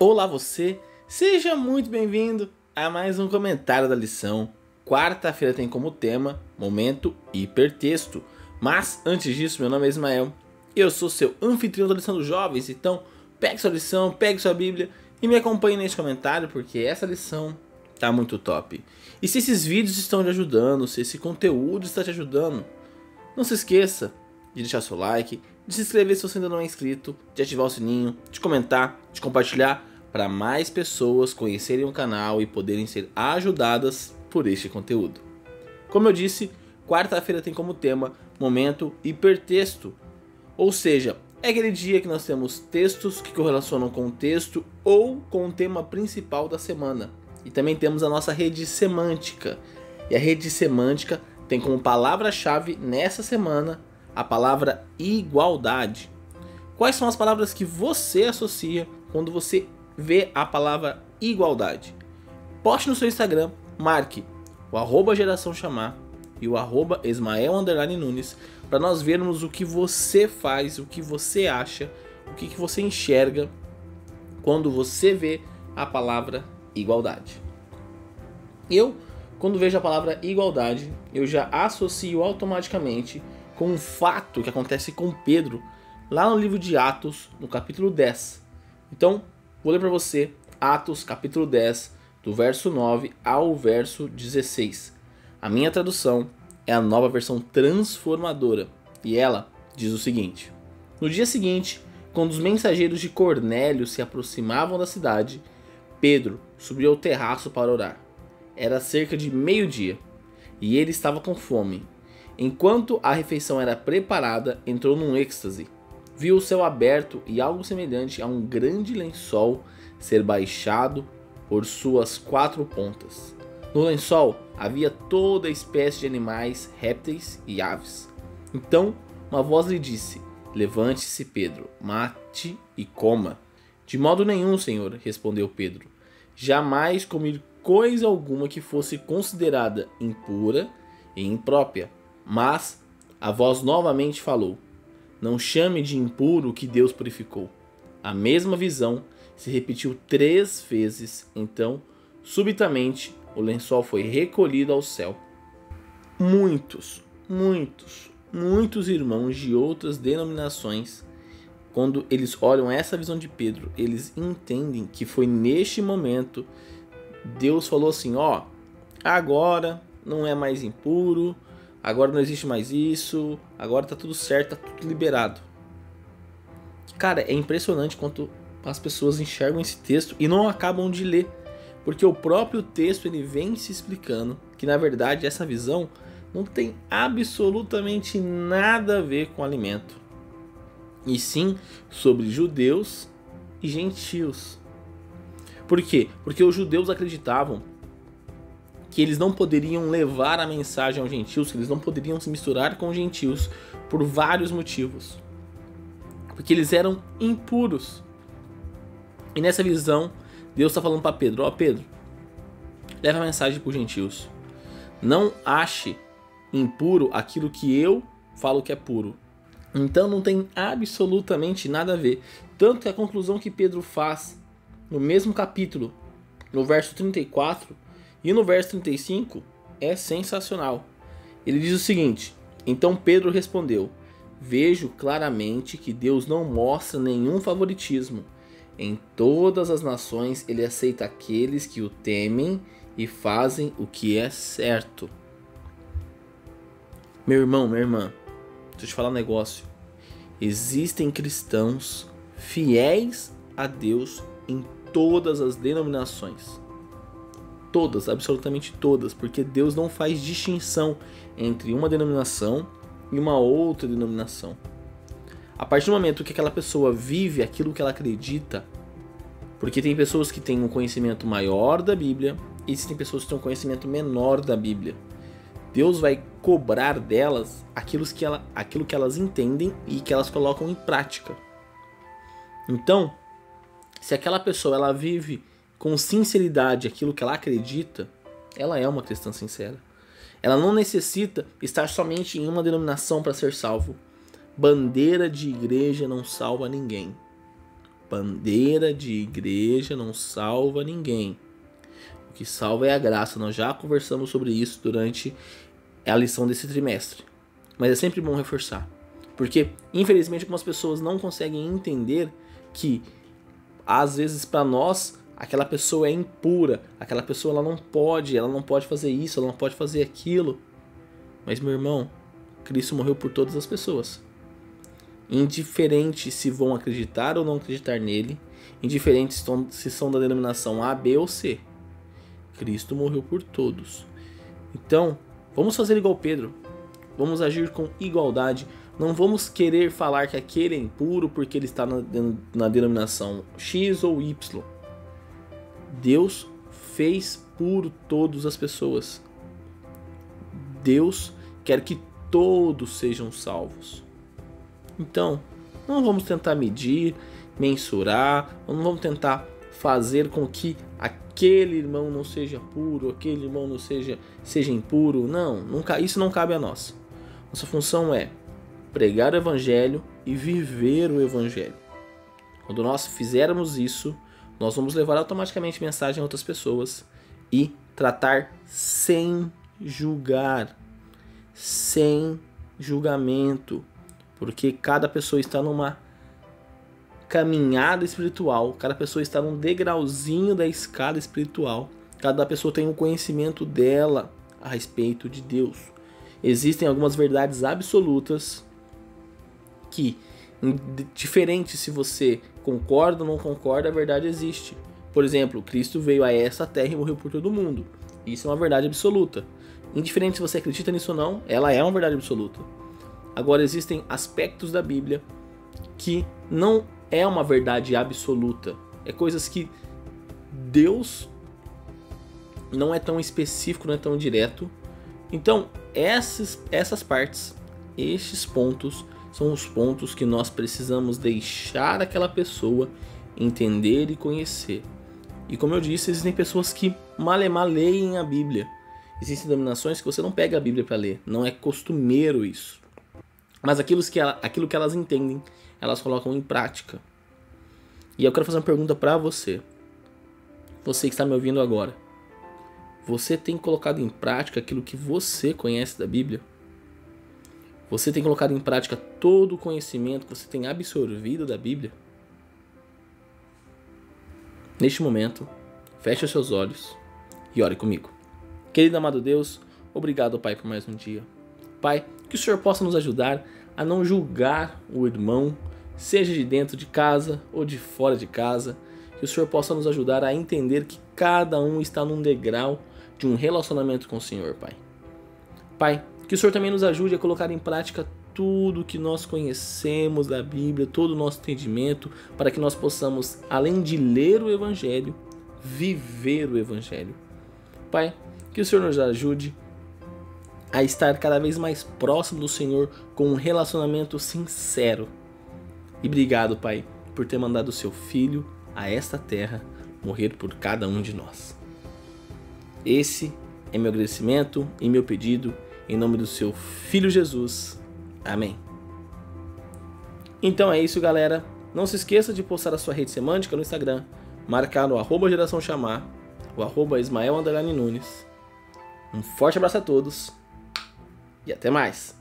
Olá você, seja muito bem-vindo a mais um comentário da lição. Quarta-feira tem como tema Momento Hipertexto. Mas antes disso, meu nome é Ismael, eu sou seu anfitrião da lição dos jovens, então pegue sua lição, pegue sua Bíblia e me acompanhe neste comentário porque essa lição tá muito top. E se esses vídeos estão te ajudando, se esse conteúdo está te ajudando, não se esqueça de deixar seu like, de se inscrever se você ainda não é inscrito, de ativar o sininho, de comentar, de compartilhar para mais pessoas conhecerem o canal e poderem ser ajudadas por este conteúdo. Como eu disse, quarta-feira tem como tema Momento Hipertexto, ou seja, é aquele dia que nós temos textos que correlacionam com o texto ou com o tema principal da semana. E também temos a nossa rede semântica. E a rede semântica tem como palavra-chave nessa semana a palavra igualdade. Quais são as palavras que você associa quando você vê a palavra igualdade? Poste no seu Instagram, marque o @geraçãochamar e o @ismael_nunes para nós vermos o que você faz, o que você acha, o que você enxerga quando você vê a palavra igualdade. Eu, quando vejo a palavra igualdade, eu já associo automaticamente com um fato que acontece com Pedro lá no livro de Atos, no capítulo 10. Então, vou ler para você Atos, capítulo 10, do verso 9 ao verso 16. A minha tradução é a Nova Versão Transformadora e ela diz o seguinte: No dia seguinte, quando os mensageiros de Cornélio se aproximavam da cidade, Pedro subiu ao terraço para orar. Era cerca de meio-dia e ele estava com fome. Enquanto a refeição era preparada, entrou num êxtase. Viu o céu aberto e algo semelhante a um grande lençol ser baixado por suas 4 pontas. No lençol havia toda espécie de animais, répteis e aves. Então uma voz lhe disse: Levante-se, Pedro, mate e coma. De modo nenhum, Senhor, respondeu Pedro. Jamais comi coisa alguma que fosse considerada impura e imprópria. Mas a voz novamente falou: Não chame de impuro o que Deus purificou. A mesma visão se repetiu 3 vezes, então, subitamente, o lençol foi recolhido ao céu. Muitos irmãos de outras denominações, quando eles olham essa visão de Pedro, eles entendem que foi neste momento Deus falou assim: agora não é mais impuro, agora não existe mais isso, agora tá tudo certo, tá tudo liberado. Cara, é impressionante quanto as pessoas enxergam esse texto e não acabam de ler, porque o próprio texto ele vem se explicando que na verdade essa visão não tem absolutamente nada a ver com alimento, e sim sobre judeus e gentios. Por quê? Porque os judeus acreditavam que eles não poderiam levar a mensagem aos gentios, que eles não poderiam se misturar com os gentios por vários motivos. Porque eles eram impuros. E nessa visão, Deus está falando para Pedro: Pedro, leva a mensagem para os gentios. Não ache impuro aquilo que eu falo que é puro. Então não tem absolutamente nada a ver. Tanto que a conclusão que Pedro faz no mesmo capítulo, no verso 34 e no verso 35, é sensacional. Ele diz o seguinte: Então Pedro respondeu: Vejo claramente que Deus não mostra nenhum favoritismo. Em todas as nações ele aceita aqueles que o temem e fazem o que é certo. Meu irmão, minha irmã, deixa eu te falar um negócio. Existem cristãos fiéis a Deus em todas as denominações. Todas, absolutamente todas, porque Deus não faz distinção entre uma denominação e uma outra denominação. A partir do momento que aquela pessoa vive aquilo que ela acredita, porque tem pessoas que têm um conhecimento maior da Bíblia e existem pessoas que têm um conhecimento menor da Bíblia, Deus vai cobrar delas aquilo que elas entendem e que elas colocam em prática. Então, se aquela pessoa ela vive com sinceridade aquilo que ela acredita, ela é uma cristã sincera. Ela não necessita estar somente em uma denominação para ser salvo. Bandeira de igreja não salva ninguém. Bandeira de igreja não salva ninguém. O que salva é a graça. Nós já conversamos sobre isso durante a lição desse trimestre. Mas é sempre bom reforçar. Porque, infelizmente, algumas pessoas não conseguem entender que, às vezes, para nós, aquela pessoa é impura. Aquela pessoa ela não pode fazer isso, ela não pode fazer aquilo. Mas, meu irmão, Cristo morreu por todas as pessoas. Indiferente se vão acreditar ou não acreditar nele, indiferente se são da denominação A, B ou C, Cristo morreu por todos. Então, vamos fazer igual Pedro. Vamos agir com igualdade. Não vamos querer falar que aquele é impuro porque ele está na denominação X ou Y. Deus fez puro todas as pessoas. Deus quer que todos sejam salvos. Então, não vamos tentar medir, mensurar, não vamos tentar fazer com que aquele irmão não seja puro, aquele irmão não seja impuro. Não, isso não cabe a nós. Nossa função é pregar o evangelho e viver o evangelho. Quando nós fizermos isso, nós vamos levar automaticamente mensagem a outras pessoas e tratar sem julgar, sem julgamento, porque cada pessoa está numa caminhada espiritual, cada pessoa está num degrauzinho da escada espiritual, cada pessoa tem um conhecimento dela a respeito de Deus. Existem algumas verdades absolutas que, indiferente se você concorda ou não concorda, a verdade existe. Por exemplo, Cristo veio a essa terra e morreu por todo mundo. Isso é uma verdade absoluta. Indiferente se você acredita nisso ou não, ela é uma verdade absoluta. Agora, existem aspectos da Bíblia que não é uma verdade absoluta. É coisas que Deus não é tão específico, não é tão direto. Então, essas partes, estes pontos, são os pontos que nós precisamos deixar aquela pessoa entender e conhecer. E como eu disse, existem pessoas que malemar leem a Bíblia. Existem denominações que você não pega a Bíblia para ler. Não é costumeiro isso. Mas aquilo que elas entendem, elas colocam em prática. E eu quero fazer uma pergunta para você. Você que está me ouvindo agora. Você tem colocado em prática aquilo que você conhece da Bíblia? Você tem colocado em prática todo o conhecimento que você tem absorvido da Bíblia? Neste momento, feche os seus olhos e ore comigo. Querido amado Deus, obrigado, Pai, por mais um dia. Pai, que o Senhor possa nos ajudar a não julgar o irmão, seja de dentro de casa ou de fora de casa. Que o Senhor possa nos ajudar a entender que cada um está num degrau de um relacionamento com o Senhor, Pai. Pai, que o Senhor também nos ajude a colocar em prática tudo que nós conhecemos da Bíblia, todo o nosso entendimento, para que nós possamos, além de ler o Evangelho, viver o Evangelho. Pai, que o Senhor nos ajude a estar cada vez mais próximo do Senhor com um relacionamento sincero. E obrigado, Pai, por ter mandado o seu Filho a esta terra morrer por cada um de nós. Esse é meu agradecimento e meu pedido em nome do seu Filho Jesus. Amém. Então é isso, galera. Não se esqueça de postar a sua rede semântica no Instagram, marcar no @geraçãochamar, o @Ismael_Nunes. Um forte abraço a todos e até mais.